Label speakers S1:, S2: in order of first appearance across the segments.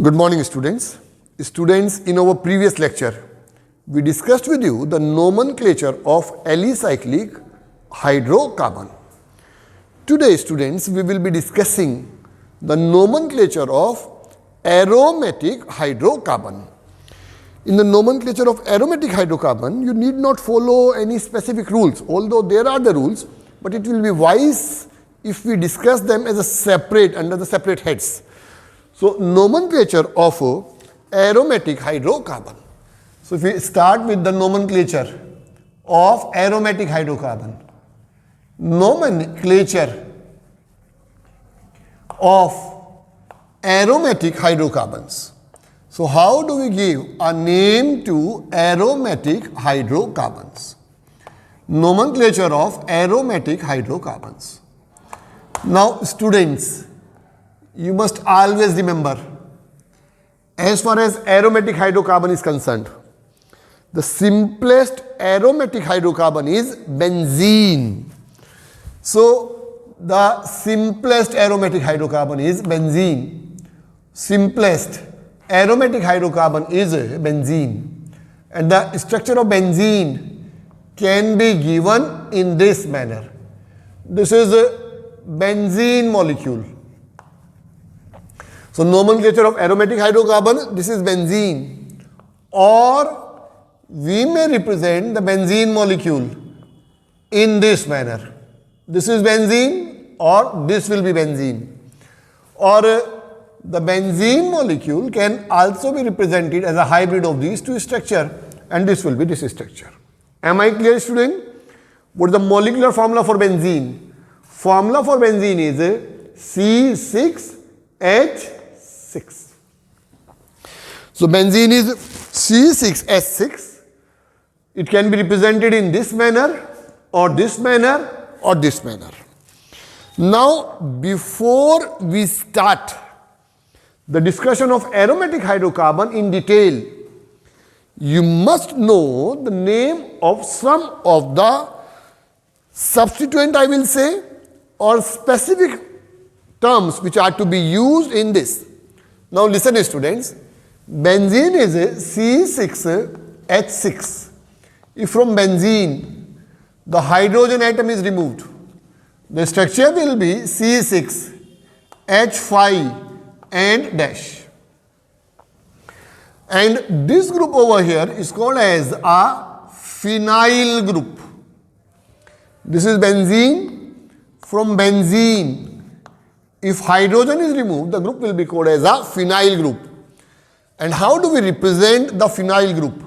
S1: Good morning, students. Students, in our previous lecture, we discussed with you the nomenclature of alicyclic hydrocarbon. Today, students, we will be discussing the nomenclature of aromatic hydrocarbon. In the nomenclature of aromatic hydrocarbon, you need not follow any specific rules, although there are the rules, but it will be wise if we discuss them as a separate, under the separate heads. So, nomenclature of aromatic hydrocarbon. So, if we start with the nomenclature of aromatic hydrocarbon, nomenclature of aromatic hydrocarbons. So, how do we give a name to aromatic hydrocarbons? Nomenclature of aromatic hydrocarbons. Now, students, you must always remember, as far as aromatic hydrocarbon is concerned, the simplest aromatic hydrocarbon is benzene. So, the simplest aromatic hydrocarbon is benzene. Simplest aromatic hydrocarbon is benzene. And the structure of benzene can be given in this manner. This is a benzene molecule. So, nomenclature of aromatic hydrocarbon, this is benzene, or we may represent the benzene molecule in this manner. This is benzene or this will be benzene, or the benzene molecule can also be represented as a hybrid of these two structures, and this will be this structure. Am I clear, student? What is the molecular formula for benzene? Formula for benzene is C6H6. So, benzene is C6H6. It can be represented in this manner or this manner or this manner. Now, before we start the discussion of aromatic hydrocarbon in detail, you must know the name of some of the substituent, I will say, or specific terms which are to be used in this. Now listen, students, benzene is C6H6. If from benzene the hydrogen atom is removed, the structure will be C6H5 and dash. And this group over here is called as a phenyl group. This is benzene. From benzene, if hydrogen is removed, the group will be called as a phenyl group. And how do we represent the phenyl group?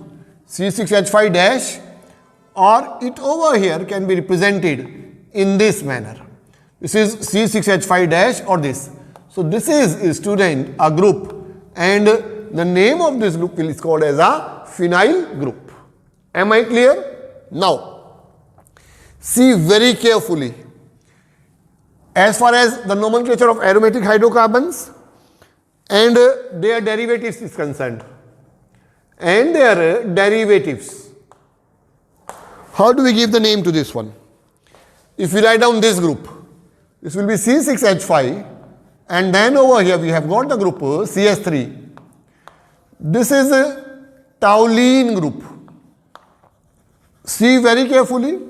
S1: C6H5 dash, or it over here can be represented in this manner. This is C6H5 dash or this. So, this is, student, a group, and the name of this group is called as a phenyl group. Am I clear? Now, see very carefully. As far as the nomenclature of aromatic hydrocarbons and their derivatives is concerned, how do we give the name to this one? If we write down this group, this will be C6H5, and then over here we have got the group CS3. This is a toluene group. See very carefully,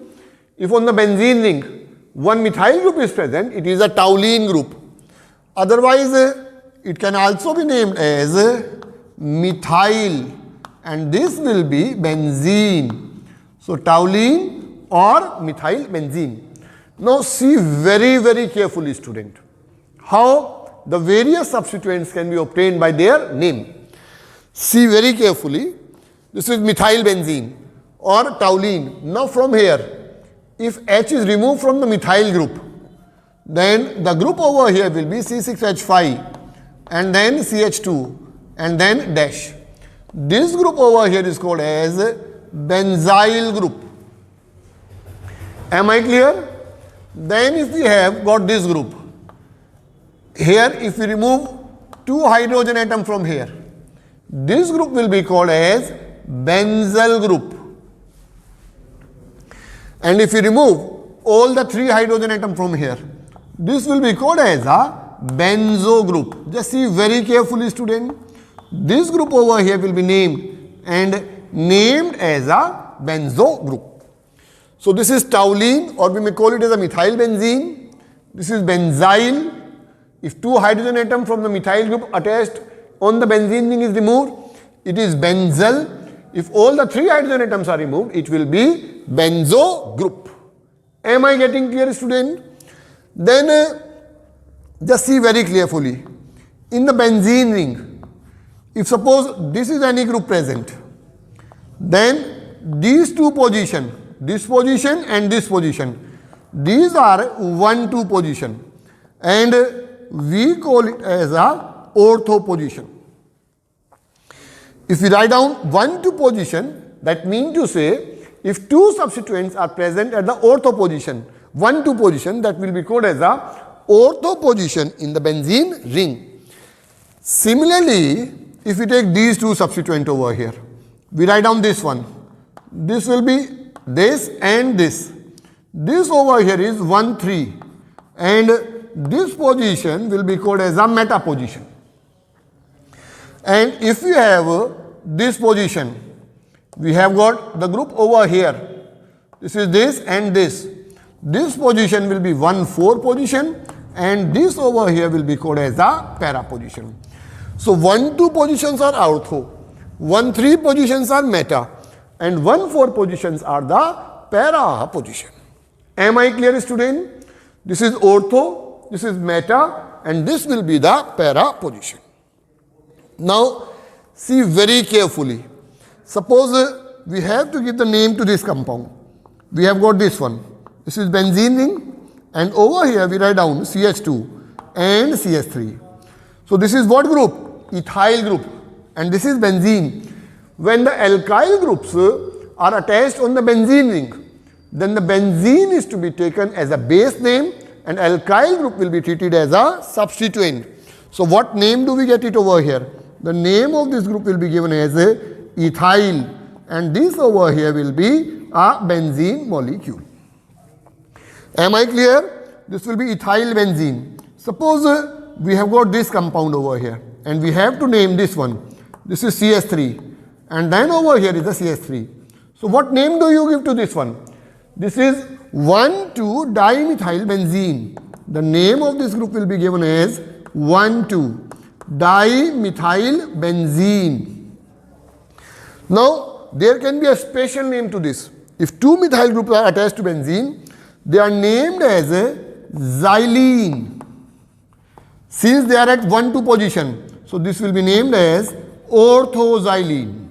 S1: if on the benzene ring one methyl group is present, it is a toluene group. Otherwise, it can also be named as methyl, and this will be benzene. So, toluene or methyl benzene. Now, see very carefully, student, how the various substituents can be obtained by their name. See very carefully, this is methyl benzene or toluene. Now, from here, if H is removed from the methyl group, then the group over here will be C6H5 and then CH2 and then dash. This group over here is called as benzyl group. Am I clear? Then if we have got this group, here if we remove two hydrogen atom from here, this group will be called as benzyl group. And if we remove all the three hydrogen atom from here, this will be called as a benzo group. Just see very carefully, student. this group over here will be named as a benzo group. So this is toluene, or we may call it as a methyl benzene. This is benzyl. If two hydrogen atom from the methyl group attached on the benzene ring is removed, it is benzyl. If all the three hydrogen atoms are removed, it will be benzo group. Am I getting clear, student? Then just see very carefully. In the benzene ring, if suppose this is any group present, then these two positions, this position and this position, these are 1, 2 position, and we call it as a ortho position. If we write down 1, 2 position, that means to say, if two substituents are present at the ortho position, 1, 2 position, that will be called as a ortho position in the benzene ring. Similarly, if we take these two substituents over here, we write down this one. This will be this and this. This over here is 1, 3, and this position will be called as a meta position. And if we have this position, we have got the group over here. This is this and this. This position will be 1, 4 position, and this over here will be called as a para position. So 1, 2 positions are ortho, 1, 3 positions are meta, and 1, 4 positions are the para position. Am I clear, student? This is ortho, this is meta, and this will be the para position. Now see very carefully. Suppose we have to give the name to this compound. We have got this one. This is benzene ring, and over here we write down CH2 and CH3. So this is what group? Ethyl group, and this is benzene. When the alkyl groups are attached on the benzene ring, then the benzene is to be taken as a base name, and alkyl group will be treated as a substituent. So what name do we get it over here? The name of this group will be given as ethyl, and this over here will be a benzene molecule. Am I clear? This will be ethyl benzene. Suppose we have got this compound over here, and we have to name this one. This is CS3, and then over here is the CS3. So what name do you give to this one? This is 1,2-dimethyl benzene. The name of this group will be given as 1,2-dimethyl benzene. Now there can be a special name to this. If two methyl groups are attached to benzene, they are named as xylene. Since they are at 1, 2 position, so this will be named as orthoxylene.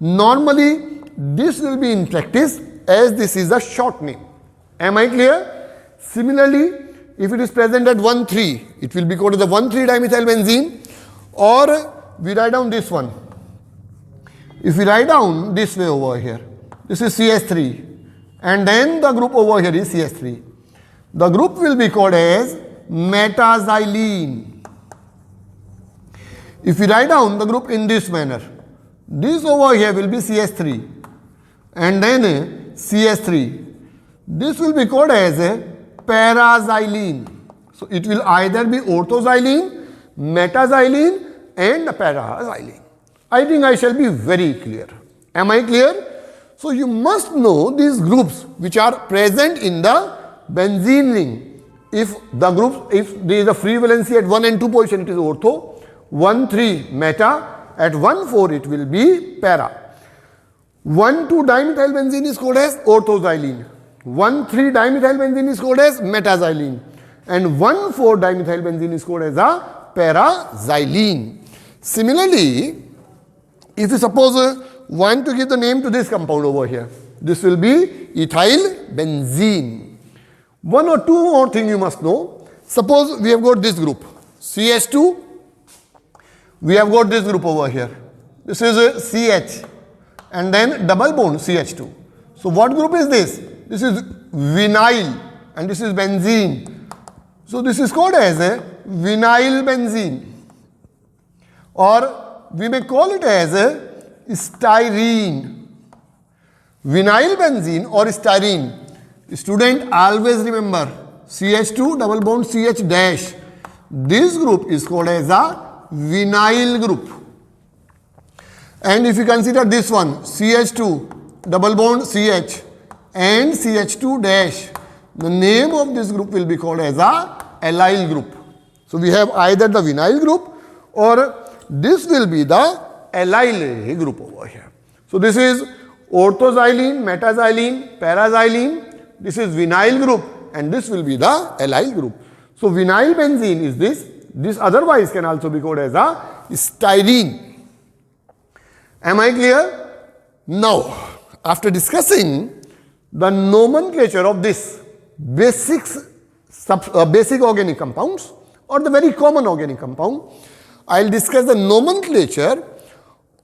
S1: Normally, this will be in practice as this is a short name. Am I clear? Similarly, if it is present at 1, 3, it will be called as the 1,3-dimethyl benzene, or we write down this one. If we write down this way over here, this is CS3, and then the group over here is CS3. The group will be called as metaxylene. If we write down the group in this manner, this over here will be CS3, and then CS3. This will be called as a paraxylene. So it will either be orthoxylene, metaxylene, and paraxylene. I think I shall be very clear. Am I clear? So you must know these groups which are present in the benzene ring. If the group, if there is a free valency at 1 and 2 position, it is ortho. 1, 3 meta. At 1, 4 it will be para. 1, 2 dimethyl benzene is called as orthoxylene. 1, 3 dimethyl benzene is called as metaxylene. And 1, 4 dimethyl benzene is called as a paraxylene. Similarly, if you suppose want to give the name to this compound over here, this will be ethyl benzene. One or two more things you must know. Suppose we have got this group, CH2. We have got this group over here. This is a CH, and then double bond CH2. So what group is this? This is vinyl, and this is benzene. So this is called as a vinyl benzene, or we may call it as a styrene. Vinyl benzene or styrene. Student, always remember CH2 double bond CH dash. This group is called as a vinyl group. And if you consider this one, CH2, double bond CH and CH2 dash, the name of this group will be called as a allyl group. So we have either the vinyl group or this will be the allyl group over here. So this is orthoxylene, metaxylene, paraxylene. This is vinyl group and this will be the allyl group. So vinyl benzene is this. This otherwise can also be called as a styrene. Am I clear? Now, after discussing the nomenclature of this basic organic compounds or the very common organic compound, I will discuss the nomenclature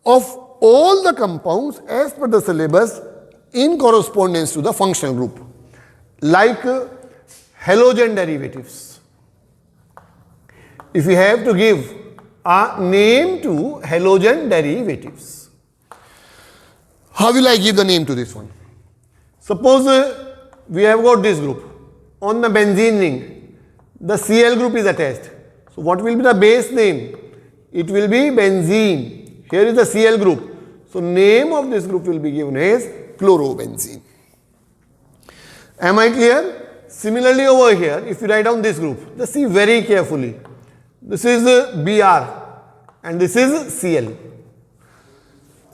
S1: of all the compounds as per the syllabus in correspondence to the functional group, like halogen derivatives. If we have to give a name to halogen derivatives, how will I give the name to this one? Suppose we have got this group. On the benzene ring, the Cl group is attached. So what will be the base name? It will be benzene. Here is the Cl group. So name of this group will be given as chlorobenzene. Am I clear? Similarly over here, if you write down this group, just see very carefully. This is Br and this is Cl.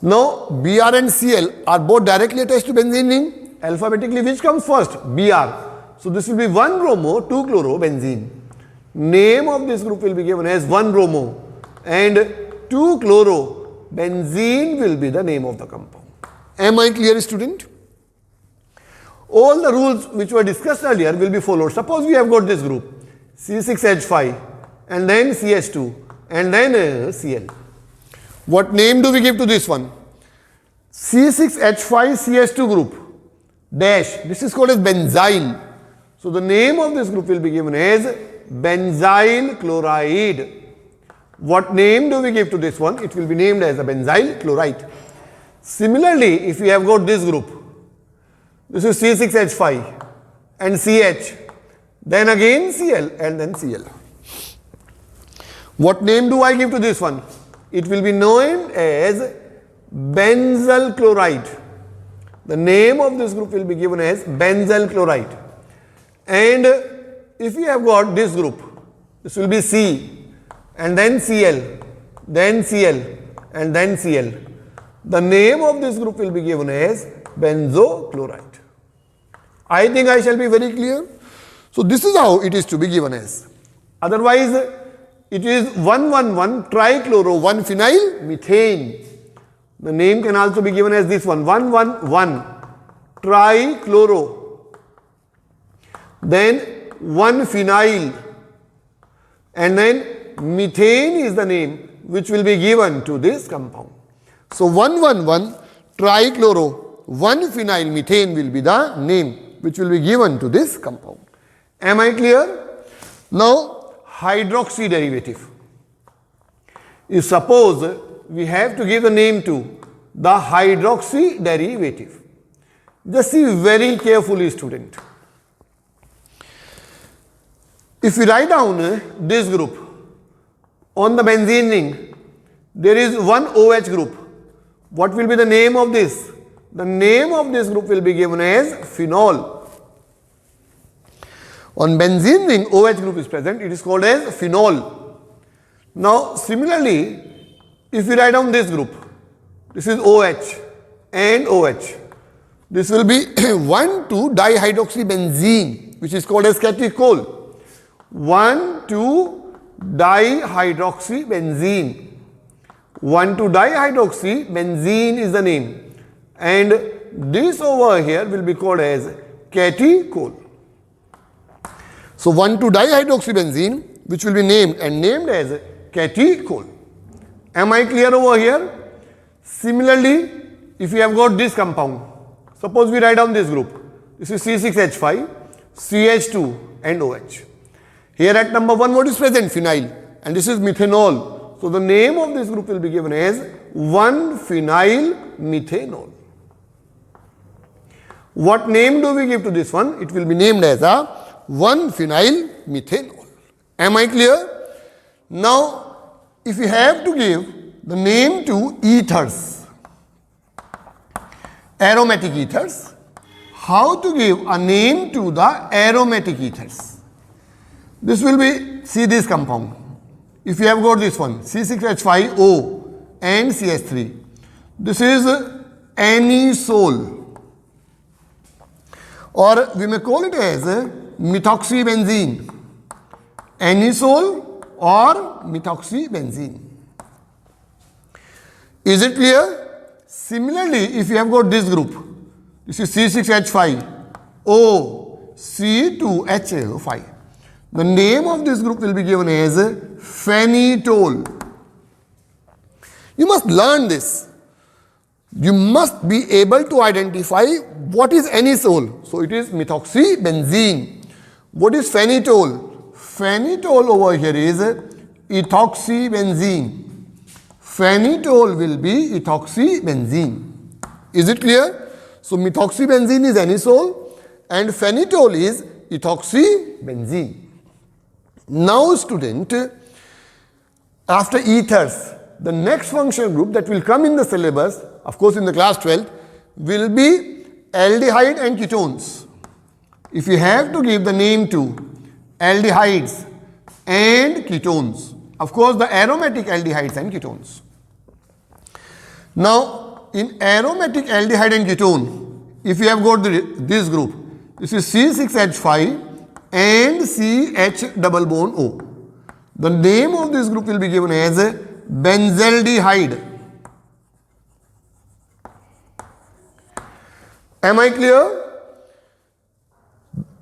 S1: Now, Br and Cl are both directly attached to benzene ring. Alphabetically, which comes first? Br. So, this will be 1-bromo, 2-chlorobenzene. Name of this group will be given as 1-bromo and 2-chlorobenzene will be the name of the compound. Am I clear, student? All the rules which were discussed earlier will be followed. Suppose we have got this group C6H5 and then CH2 and then Cl. What name do we give to this one? C6H5CH2 group dash. This is called as benzyl. So the name of this group will be given as benzyl chloride. What name do we give to this one? It will be named as a benzyl chloride. Similarly, if we have got this group, this is C6H5 and CH, then again Cl and then Cl. What name do I give to this one? It will be known as benzyl chloride. The name of this group will be given as benzyl chloride. And if we have got this group, this will be C and then Cl, then Cl and then Cl. The name of this group will be given as benzochloride. I think I shall be very clear. So this is how it is to be given as. Otherwise, it is 1,1,1 trichloro 1-phenyl methane. The name can also be given as this one, 1,1,1 trichloro. Then 1-phenyl and then methane is the name which will be given to this compound. So 1,1,1 trichloro 1-phenyl methane will be the name which will be given to this compound. Am I clear? Now hydroxy derivative. If suppose we have to give a name to the hydroxy derivative. Just see very carefully, student. If we write down this group on the benzene ring, there is one OH group. What will be the name of this? The name of this group will be given as phenol. On benzene ring, OH group is present. It is called as phenol. Now, similarly, if we write down this group, this is OH and OH. This will be 1,2-dihydroxybenzene, which is called as catechol. 1,2-dihydroxybenzene. 1,2-dihydroxybenzene is the name. And this over here will be called as catechol. So 1,2-dihydroxybenzene, which will be named as catechol. Am I clear over here? Similarly, if we have got this compound, suppose we write down this group. This is C6H5, CH2 and OH. Here at number 1, what is present? Phenyl. And this is methanol. So the name of this group will be given as 1-phenyl methanol. What name do we give to this one? It will be named as a 1-phenyl methanol. Am I clear? Now, if we have to give the name to ethers, aromatic ethers. How to give a name to the aromatic ethers? This will be, see this compound. If you have got this one, C6H5O and CH3, this is anisole, or we may call it as methoxybenzene. Anisole or methoxybenzene. Is it clear? Similarly, if you have got this group, this is C6H5O, C2H5. The name of this group will be given as phenetol. You must learn this. You must be able to identify what is anisole. So it is methoxybenzene. What is phenetol? Phenetol over here is ethoxybenzene. Phenetol will be ethoxybenzene. Is it clear? So methoxybenzene is anisole and phenetol is ethoxybenzene. Now student, after ethers, the next functional group that will come in the syllabus, of course in the class 12, will be aldehyde and ketones. If you have to give the name to aldehydes and ketones, of course the aromatic aldehydes and ketones. Now in aromatic aldehyde and ketone, if you have got this group, this is C6H5 and CH double bond O. The name of this group will be given as benzaldehyde. Am I clear?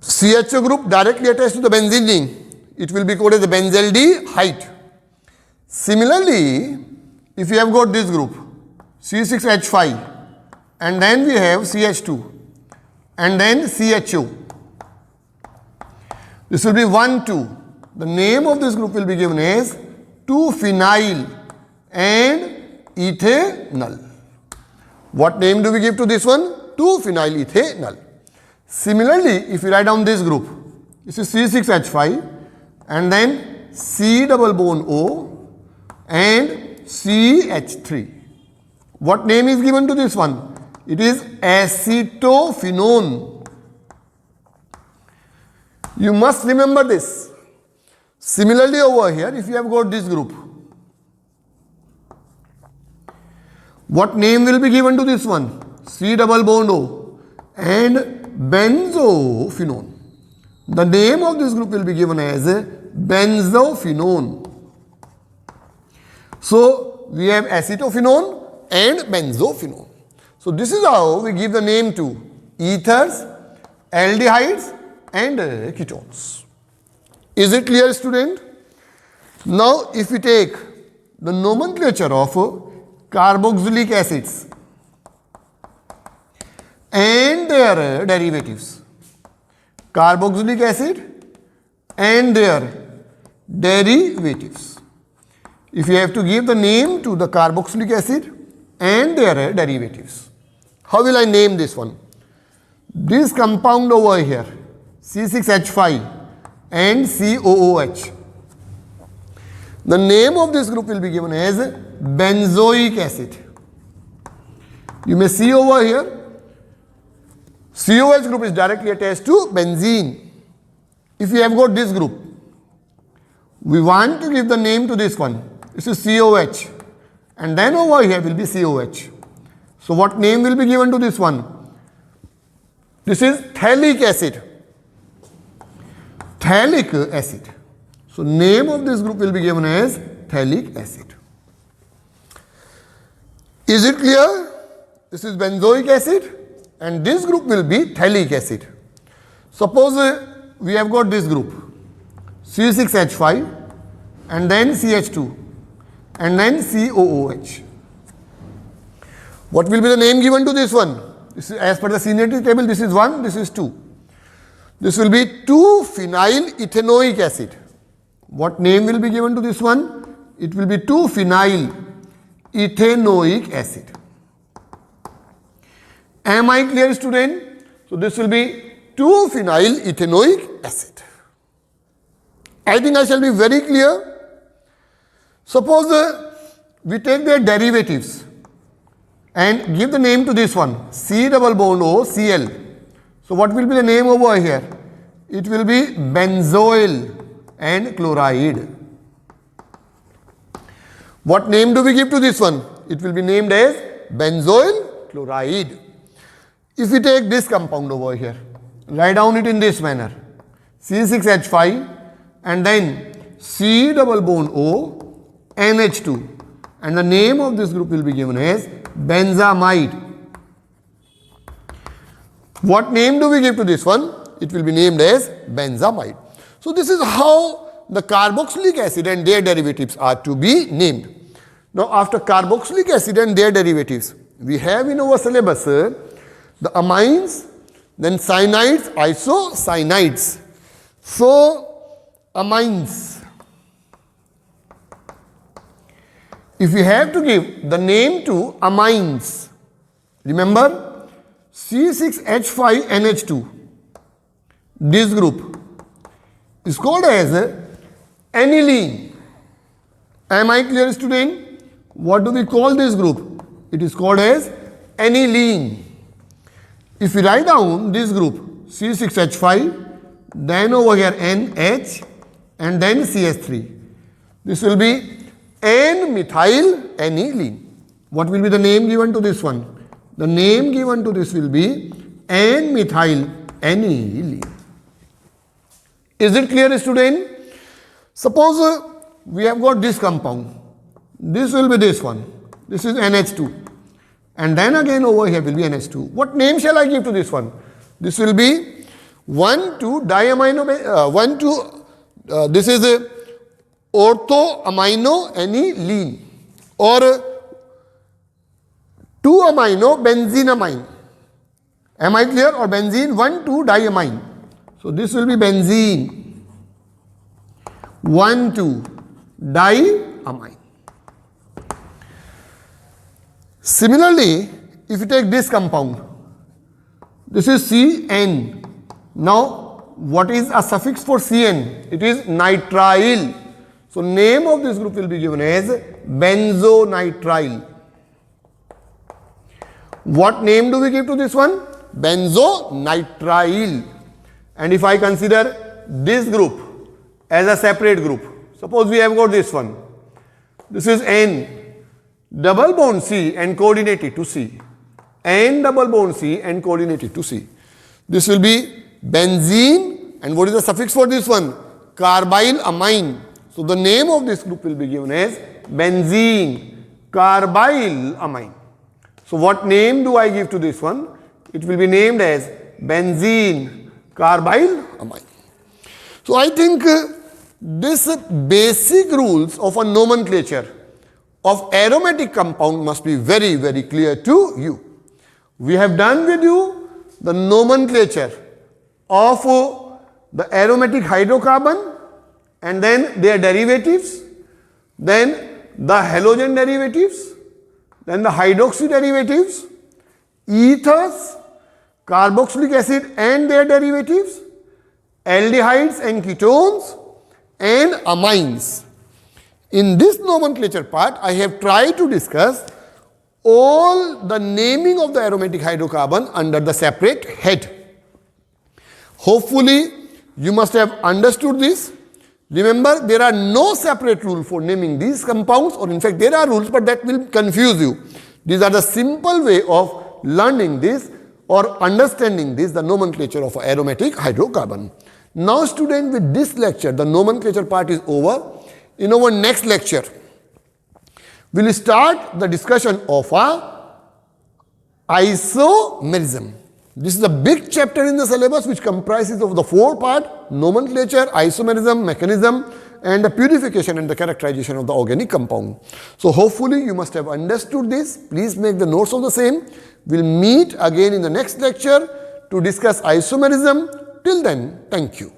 S1: CHO group directly attached to the benzene ring. It will be called as the benzaldehyde. Similarly, if you have got this group, C6H5, and then we have CH2, and then CHO. This will be 1,2. The name of this group will be given as 2-phenyl and ethanol. What name do we give to this one? 2-phenyl ethanol. Similarly, if you write down this group, this is C6H5 and then C double bond O and CH3. What name is given to this one? It is acetophenone. You must remember this. Similarly over here, if you have got this group, what name will be given to this one? C double bond O and benzophenone. The name of this group will be given as benzophenone. So we have acetophenone and benzophenone. So this is how we give the name to ethers, aldehydes and ketones. Is it clear, student? Now if we take the nomenclature of carboxylic acids and their derivatives, carboxylic acid and their derivatives. If you have to give the name to the carboxylic acid and their derivatives, how will I name this one? This compound over here, C6H5 and COOH. The name of this group will be given as benzoic acid. You may see over here, COH group is directly attached to benzene. If you have got this group, we want to give the name to this one. This is COH and then over here will be COH. So what name will be given to this one? This is phthalic acid. Phthalic acid. So name of this group will be given as phthalic acid. Is it clear? This is benzoic acid and this group will be phthalic acid. Suppose we have got this group C6H5 and then CH2 and then COOH. What will be the name given to this one? This is, as per the seniority table, this is 1, this is 2. This will be 2-phenyl ethanoic acid. What name will be given to this one? It will be 2-phenyl ethanoic acid. Am I clear, student? So this will be 2-phenyl ethanoic acid. I think I shall be very clear. Suppose we take their derivatives and give the name to this one, C double bond O, Cl. So what will be the name over here? It will be benzoyl and chloride. What name do we give to this one? It will be named as benzoyl chloride. If we take this compound over here, write down it in this manner, C6H5 and then C double bond O, NH2, and the name of this group will be given as benzamide. What name do we give to this one? It will be named as benzamide. So this is how the carboxylic acid and their derivatives are to be named. Now after carboxylic acid and their derivatives, we have in our syllabus the amines, then cyanides, isocyanides. So amines. If we have to give the name to amines, remember C6H5NH2, this group is called as aniline. Am I clear, student? What do we call this group? It is called as aniline. If we write down this group C6H5, then over here NH and then CH3, this will be N-methyl aniline. What will be the name given to this one? The name given to this will be N-methyl aniline. Is it clear, student? Suppose we have got this compound. This will be this one. This is NH2. And then again over here will be NH2. What name shall I give to this one? This will be 1,2-diamino, this is orthoamino aniline or 2-amino-benzenamine. Am I clear? Or benzene 1,2-diamine. So this will be benzene 1,2-diamine. Similarly, if you take this compound, this is CN. Now, what is a suffix for CN? It is nitrile. So, name of this group will be given as benzonitrile. What name do we give to this one? Benzonitrile. And if I consider this group as a separate group, suppose we have got this one. This is N, double bond C and coordinated to C. N double bond C and coordinated to C. This will be benzene, and what is the suffix for this one? Carbyl amine. So the name of this group will be given as benzene carbyl amine. So what name do I give to this one? It will be named as benzene carbyl amine. So I think this basic rules of a nomenclature of aromatic compound must be very, very clear to you. We have done with you the nomenclature of the aromatic hydrocarbon and then their derivatives, then the halogen derivatives, then the hydroxy derivatives, ethers, carboxylic acid and their derivatives, aldehydes and ketones, and amines. In this nomenclature part, I have tried to discuss all the naming of the aromatic hydrocarbon under the separate head. Hopefully, you must have understood this. Remember, there are no separate rules for naming these compounds, or in fact, there are rules, but that will confuse you. These are the simple way of learning this or understanding this, the nomenclature of aromatic hydrocarbon. Now, student, with this lecture, the nomenclature part is over. In our next lecture, we will start the discussion of isomerism. This is a big chapter in the syllabus which comprises of the 4 parts: nomenclature, isomerism, mechanism, and the purification and the characterization of the organic compound. So hopefully you must have understood this. Please make the notes of the same. We'll meet again in the next lecture to discuss isomerism. Till then, thank you.